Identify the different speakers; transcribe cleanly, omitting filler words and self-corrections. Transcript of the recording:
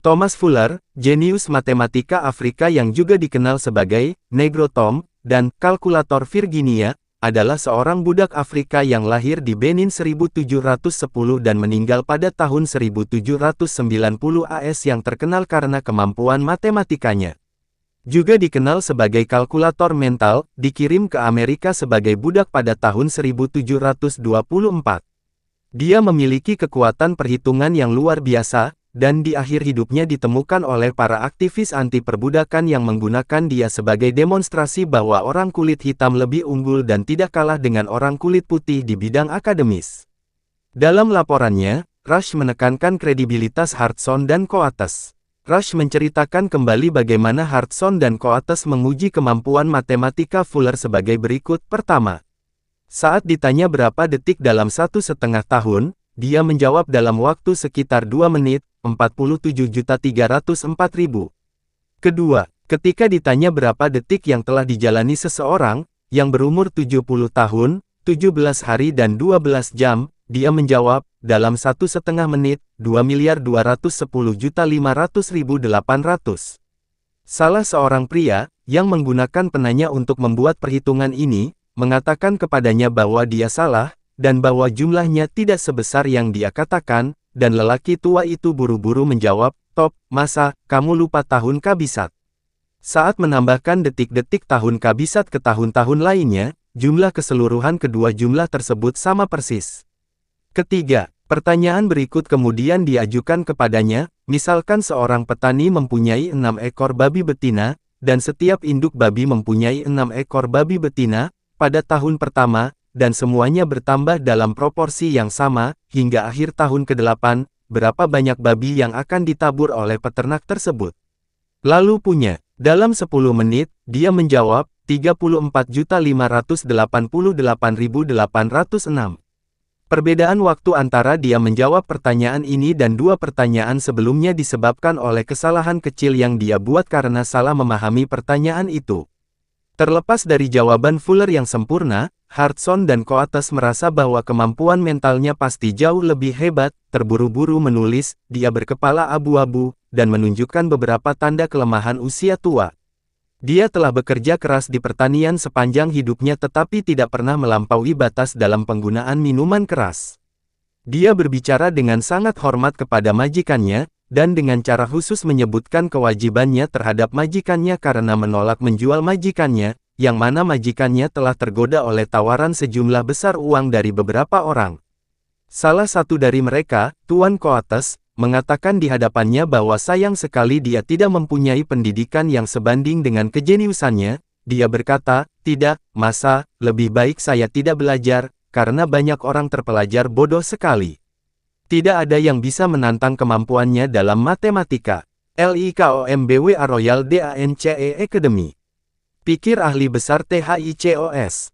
Speaker 1: Thomas Fuller, jenius matematika Afrika yang juga dikenal sebagai Negro Tom, dan kalkulator Virginia, adalah seorang budak Afrika yang lahir di Benin 1710 dan meninggal pada tahun 1790 AS yang terkenal karena kemampuan matematikanya. Juga dikenal sebagai kalkulator mental, dikirim ke Amerika sebagai budak pada tahun 1724. Dia memiliki kekuatan perhitungan yang luar biasa, dan di akhir hidupnya ditemukan oleh para aktivis anti perbudakan yang menggunakan dia sebagai demonstrasi bahwa orang kulit hitam lebih unggul dan tidak kalah dengan orang kulit putih di bidang akademis. Dalam laporannya, Rush menekankan kredibilitas Hudson dan Coates. Rush menceritakan kembali bagaimana Hudson dan Coates menguji kemampuan matematika Fuller sebagai berikut. Pertama, saat ditanya berapa detik dalam 1,5 tahun, dia menjawab dalam waktu sekitar 2 menit, 47.304.000. Kedua, ketika ditanya berapa detik yang telah dijalani seseorang, yang berumur 70 tahun, 17 hari dan 12 jam, dia menjawab, dalam 1,5 menit, 2.210.500.800. Salah seorang pria, yang menggunakan penanya untuk membuat perhitungan ini, mengatakan kepadanya bahwa dia salah, dan bahwa jumlahnya tidak sebesar yang dia katakan, dan lelaki tua itu buru-buru menjawab, "Top, masa, kamu lupa tahun kabisat?" Saat menambahkan detik-detik tahun kabisat ke tahun-tahun lainnya, jumlah keseluruhan kedua jumlah tersebut sama persis. Ketiga, pertanyaan berikut kemudian diajukan kepadanya, misalkan seorang petani mempunyai 6 ekor babi betina, dan setiap induk babi mempunyai 6 ekor babi betina, pada tahun pertama, dan semuanya bertambah dalam proporsi yang sama, hingga akhir tahun ke-8, berapa banyak babi yang akan ditabur oleh peternak tersebut? Lalu punya, dalam 10 menit, dia menjawab, 34.588.806. Perbedaan waktu antara dia menjawab pertanyaan ini dan dua pertanyaan sebelumnya disebabkan oleh kesalahan kecil yang dia buat karena salah memahami pertanyaan itu. Terlepas dari jawaban Fuller yang sempurna, Hudson dan Coates merasa bahwa kemampuan mentalnya pasti jauh lebih hebat, terburu-buru menulis, dia berkepala abu-abu, dan menunjukkan beberapa tanda kelemahan usia tua. Dia telah bekerja keras di pertanian sepanjang hidupnya tetapi tidak pernah melampaui batas dalam penggunaan minuman keras. Dia berbicara dengan sangat hormat kepada majikannya, dan dengan cara khusus menyebutkan kewajibannya terhadap majikannya karena menolak menjual majikannya, yang mana majikannya telah tergoda oleh tawaran sejumlah besar uang dari beberapa orang. Salah satu dari mereka, Tuan Coates, mengatakan di hadapannya bahwa sayang sekali dia tidak mempunyai pendidikan yang sebanding dengan kejeniusannya. Dia berkata, "Tidak, masa, lebih baik saya tidak belajar, karena banyak orang terpelajar bodoh sekali. Tidak ada yang bisa menantang kemampuannya dalam matematika." LIKOMBWA Royal DANCE Academy. Pikir ahli besar THICOS.